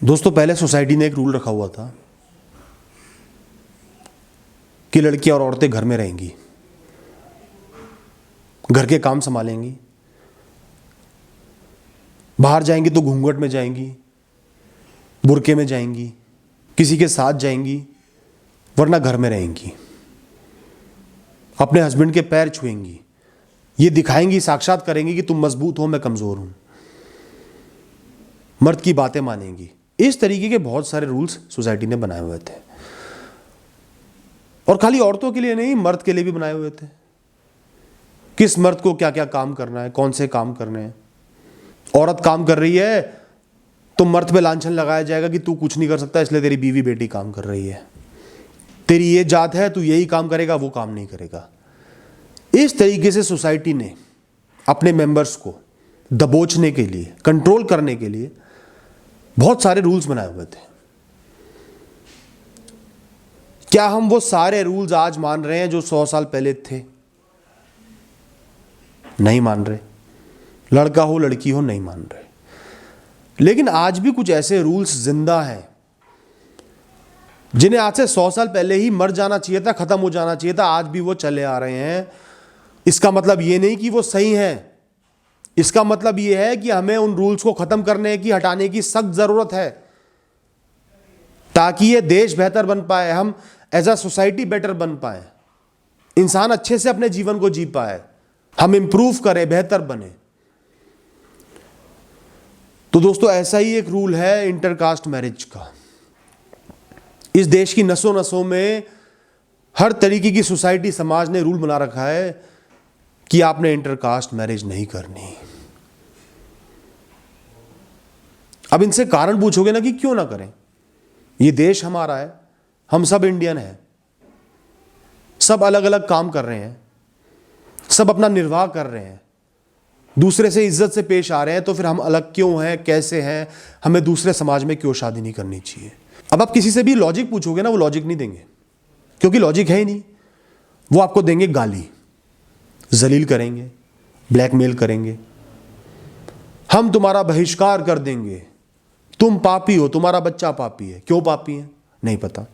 दोस्तों, पहले सोसाइटी ने एक रूल रखा हुआ था कि लड़कियां और औरतें घर में रहेंगी, घर के काम संभालेंगी, बाहर जाएंगी तो घूंघट में जाएंगी, बुर्के में जाएंगी, किसी के साथ जाएंगी, वरना घर में रहेंगी। अपने हस्बैंड के पैर छुएंगी, ये दिखाएंगी, साक्षात करेंगी कि तुम मजबूत हो, मैं कमजोर हूं। मर्द की बातें मानेंगी। इस तरीके के बहुत सारे रूल्स सोसाइटी ने बनाए हुए थे, और खाली औरतों के लिए नहीं, मर्द के लिए भी बनाए हुए थे। किस मर्द को क्या क्या काम करना है, कौन से काम करने हैं। औरत काम कर रही है तो मर्द पे लांछन लगाया जाएगा कि तू कुछ नहीं कर सकता, इसलिए तेरी बीवी बेटी काम कर रही है, तेरी ये जात है, तू यही काम करेगा, वो काम नहीं करेगा। इस तरीके से सोसाइटी ने अपने मेंबर्स को दबोचने के लिए, कंट्रोल करने के लिए बहुत सारे रूल्स बनाए हुए थे। क्या हम वो सारे रूल्स आज मान रहे हैं जो 100 साल पहले थे? नहीं मान रहे। लड़का हो लड़की हो, नहीं मान रहे। लेकिन आज भी कुछ ऐसे रूल्स जिंदा हैं जिन्हें आज से 100 साल पहले ही मर जाना चाहिए था, खत्म हो जाना चाहिए था, आज भी वो चले आ रहे हैं। इसका मतलब ये नहीं कि वो सही है, इसका मतलब ये है कि हमें उन रूल्स को खत्म करने की, हटाने की सख्त जरूरत है, ताकि ये देश बेहतर बन पाए, हम एज अ सोसाइटी बेटर बन पाए, इंसान अच्छे से अपने जीवन को जी पाए, हम इंप्रूव करें, बेहतर बने। तो दोस्तों, ऐसा ही एक रूल है इंटरकास्ट मैरिज का। इस देश की नसों नसों में हर तरीके की सोसाइटी, समाज ने रूल बना रखा है कि आपने इंटरकास्ट मैरिज नहीं करनी। अब इनसे कारण पूछोगे ना कि क्यों ना करें। ये देश हमारा है, हम सब इंडियन हैं, सब अलग अलग काम कर रहे हैं, सब अपना निर्वाह कर रहे हैं, दूसरे से इज्जत से पेश आ रहे हैं, तो फिर हम अलग क्यों हैं, कैसे हैं, हमें दूसरे समाज में क्यों शादी नहीं करनी चाहिए। अब आप किसी से भी लॉजिक पूछोगे ना, वो लॉजिक नहीं देंगे, क्योंकि लॉजिक है ही नहीं। वो आपको देंगे गाली, जलील करेंगे, ब्लैकमेल करेंगे, हम तुम्हारा बहिष्कार कर देंगे, तुम पापी हो, तुम्हारा बच्चा पापी है। क्यों पापी है नहीं पता।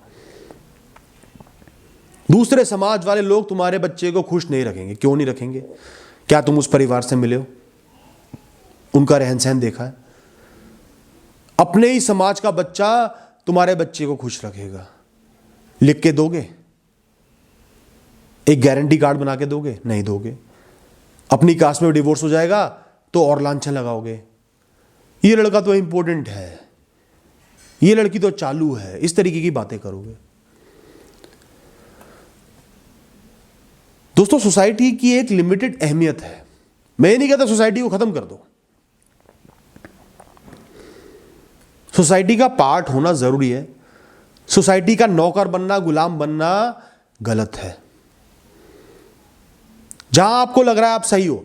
दूसरे समाज वाले लोग तुम्हारे बच्चे को खुश नहीं रखेंगे। क्यों नहीं रखेंगे? क्या तुम उस परिवार से मिले हो, उनका रहन सहन देखा है? अपने ही समाज का बच्चा तुम्हारे बच्चे को खुश रखेगा। लिख के दोगे? एक गारंटी कार्ड बना के दोगे? नहीं दोगे। अपनी कास्ट में डिवोर्स हो जाएगा तो और लांछन लगाओगे, ये लड़का तो इंपॉर्टेंट है, ये लड़की तो चालू है, इस तरीके की बातें करोगे। दोस्तों, सोसाइटी की एक लिमिटेड अहमियत है। मैं ये नहीं कहता सोसाइटी को खत्म कर दो, सोसाइटी का पार्ट होना जरूरी है। सोसाइटी का नौकर बनना, गुलाम बनना गलत है। जहां आपको लग रहा है आप सही हो,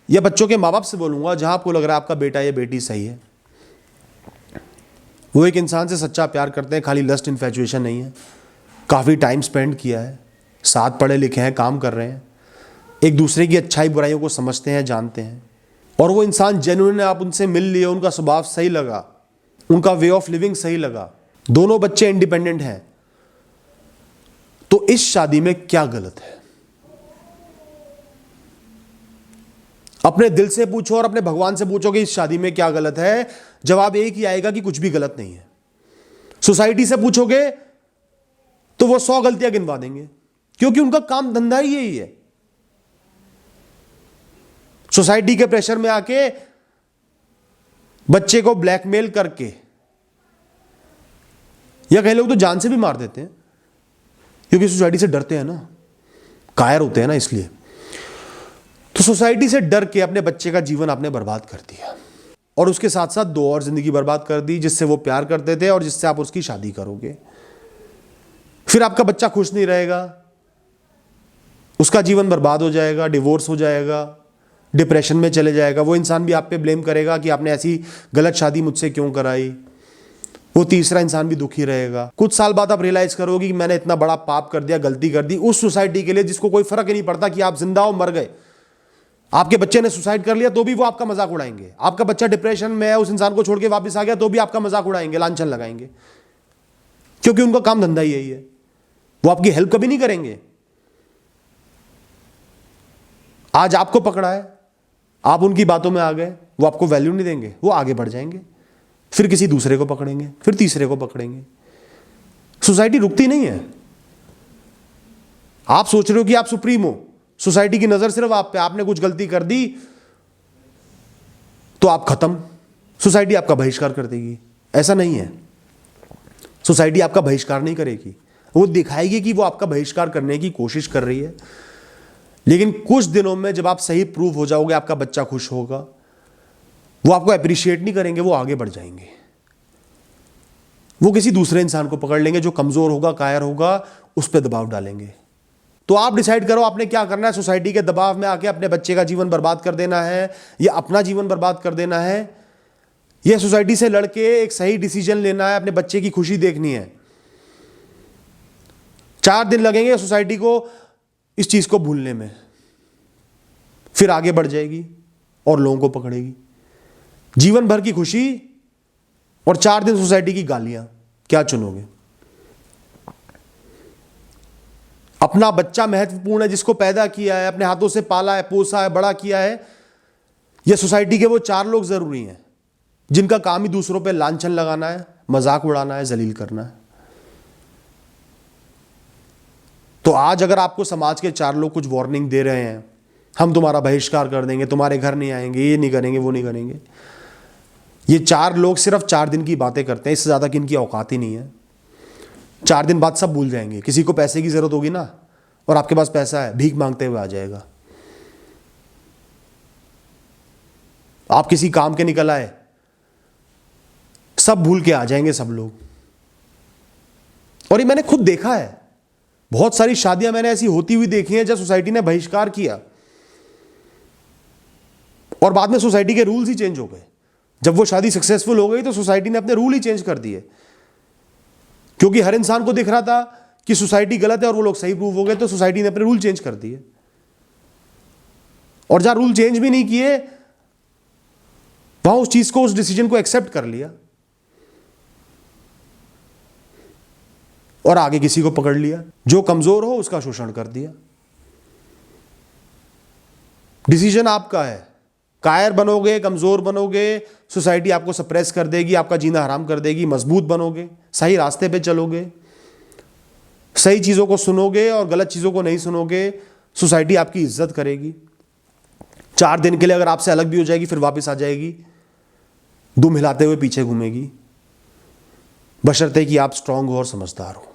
या बच्चों के माँ बाप से बोलूंगा, जहां आपको लग रहा है आपका बेटा या बेटी सही है, वो एक इंसान से सच्चा प्यार करते हैं, खाली लस्ट इन्फैचुएशन नहीं है, काफ़ी टाइम स्पेंड किया है, साथ पढ़े लिखे हैं, काम कर रहे हैं, एक दूसरे की अच्छाई बुराइयों को समझते हैं, जानते हैं, और वो इंसान जेन्युइन है, आप उनसे मिल लिए, उनका स्वभाव सही लगा, उनका वे ऑफ लिविंग सही लगा, दोनों बच्चे इंडिपेंडेंट हैं, तो इस शादी में क्या गलत है? अपने दिल से पूछो और अपने भगवान से पूछो कि इस शादी में क्या गलत है, जवाब एक ही आएगा कि कुछ भी गलत नहीं है। सोसाइटी से पूछोगे तो वो 100 गलतियां गिनवा देंगे, क्योंकि उनका काम धंधा ही यही है। सोसाइटी के प्रेशर में आके बच्चे को ब्लैकमेल करके, या कई लोग तो जान से भी मार देते हैं, क्योंकि सोसाइटी से डरते हैं ना, कायर होते हैं ना, इसलिए। तो सोसाइटी से डर के अपने बच्चे का जीवन आपने बर्बाद कर दिया, और उसके साथ साथ 2 और जिंदगी बर्बाद कर दी, जिससे वो प्यार करते थे और जिससे आप उसकी शादी करोगे। फिर आपका बच्चा खुश नहीं रहेगा, उसका जीवन बर्बाद हो जाएगा, डिवोर्स हो जाएगा, डिप्रेशन में चले जाएगा। वो इंसान भी आप पे ब्लेम करेगा कि आपने ऐसी गलत शादी मुझसे क्यों कराई। वो तीसरा इंसान भी दुखी रहेगा। कुछ साल बाद आप रियलाइज करोगे कि मैंने इतना बड़ा पाप कर दिया, गलती कर दी, उस सोसाइटी के लिए जिसको कोई फर्क ही नहीं पड़ता कि आप जिंदा हो मर गए। आपके बच्चे ने सुसाइड कर लिया तो भी वो आपका मजाक उड़ाएंगे। आपका बच्चा डिप्रेशन में है, उस इंसान को छोड़ के वापस आ गया तो भी आपका मजाक उड़ाएंगे, लांछन लगाएंगे, क्योंकि उनका काम धंधा ही यही है। वो आपकी हेल्प कभी नहीं करेंगे। आज आपको पकड़ा है, आप उनकी बातों में आ गए, वो आपको वैल्यू नहीं देंगे, वो आगे बढ़ जाएंगे, फिर किसी दूसरे को पकड़ेंगे, फिर तीसरे को पकड़ेंगे। सोसाइटी रुकती नहीं है। आप सोच रहे हो कि आप सुप्रीम हो, सोसाइटी की नजर सिर्फ आप पे, आपने कुछ गलती कर दी तो आप खत्म, सोसाइटी आपका बहिष्कार कर देगी। ऐसा नहीं है। सोसाइटी आपका बहिष्कार नहीं करेगी, वो दिखाएगी कि वो आपका बहिष्कार करने की कोशिश कर रही है, लेकिन कुछ दिनों में जब आप सही प्रूव हो जाओगे, आपका बच्चा खुश होगा, वो आपको अप्रिशिएट नहीं करेंगे, वो आगे बढ़ जाएंगे। वो किसी दूसरे इंसान को पकड़ लेंगे जो कमजोर होगा, कायर होगा, उस पर दबाव डालेंगे। तो आप डिसाइड करो आपने क्या करना है। सोसाइटी के दबाव में आके अपने बच्चे का जीवन बर्बाद कर देना है या अपना जीवन बर्बाद कर देना है, या सोसाइटी से लड़के एक सही डिसीजन लेना है, अपने बच्चे की खुशी देखनी है। 4 दिन लगेंगे सोसाइटी को इस चीज को भूलने में, फिर आगे बढ़ जाएगी और लोगों को पकड़ेगी। जीवन भर की खुशी और 4 दिन सोसाइटी की गालियां, क्या चुनोगे? अपना बच्चा महत्वपूर्ण है, जिसको पैदा किया है, अपने हाथों से पाला है, पोसा है, बड़ा किया है, या सोसाइटी के वो 4 लोग जरूरी हैं जिनका काम ही दूसरों पे लांछन लगाना है, मजाक उड़ाना है, जलील करना है? तो आज अगर आपको समाज के 4 लोग कुछ वार्निंग दे रहे हैं, हम तुम्हारा बहिष्कार कर देंगे, तुम्हारे घर नहीं आएंगे, ये नहीं करेंगे, वो नहीं करेंगे, ये 4 लोग सिर्फ 4 दिन की बातें करते हैं, इससे ज्यादा की इनकी औकात ही नहीं है। 4 दिन बाद सब भूल जाएंगे। किसी को पैसे की जरूरत होगी ना, और आपके पास पैसा है, भीख मांगते हुए आ जाएगा। आप किसी काम के निकल आए, सब भूल के आ जाएंगे सब लोग। और ये मैंने खुद देखा है, बहुत सारी शादियां मैंने ऐसी होती हुई देखी हैं जब सोसाइटी ने बहिष्कार किया और बाद में सोसाइटी के रूल्स ही चेंज हो गए। जब वो शादी सक्सेसफुल हो गई तो सोसाइटी ने अपने रूल ही चेंज कर दिए, क्योंकि हर इंसान को दिख रहा था कि सोसाइटी गलत है और वो लोग सही प्रूव हो गए, तो सोसाइटी ने अपने रूल चेंज कर दिए। और जहां रूल चेंज भी नहीं किए, वहां उस चीज को, उस डिसीजन को एक्सेप्ट कर लिया और आगे किसी को पकड़ लिया। जो कमजोर हो उसका शोषण कर दिया। डिसीजन आपका है। कायर बनोगे, कमजोर बनोगे, सोसाइटी आपको सप्रेस कर देगी, आपका जीना हराम कर देगी। मजबूत बनोगे, सही रास्ते पे चलोगे, सही चीजों को सुनोगे और गलत चीजों को नहीं सुनोगे, सोसाइटी आपकी इज्जत करेगी। 4 दिन के लिए अगर आपसे अलग भी हो जाएगी, फिर वापस आ जाएगी, दुम हिलाते हुए पीछे घूमेगी, बशर्ते कि आप स्ट्रांग हो और समझदार हो।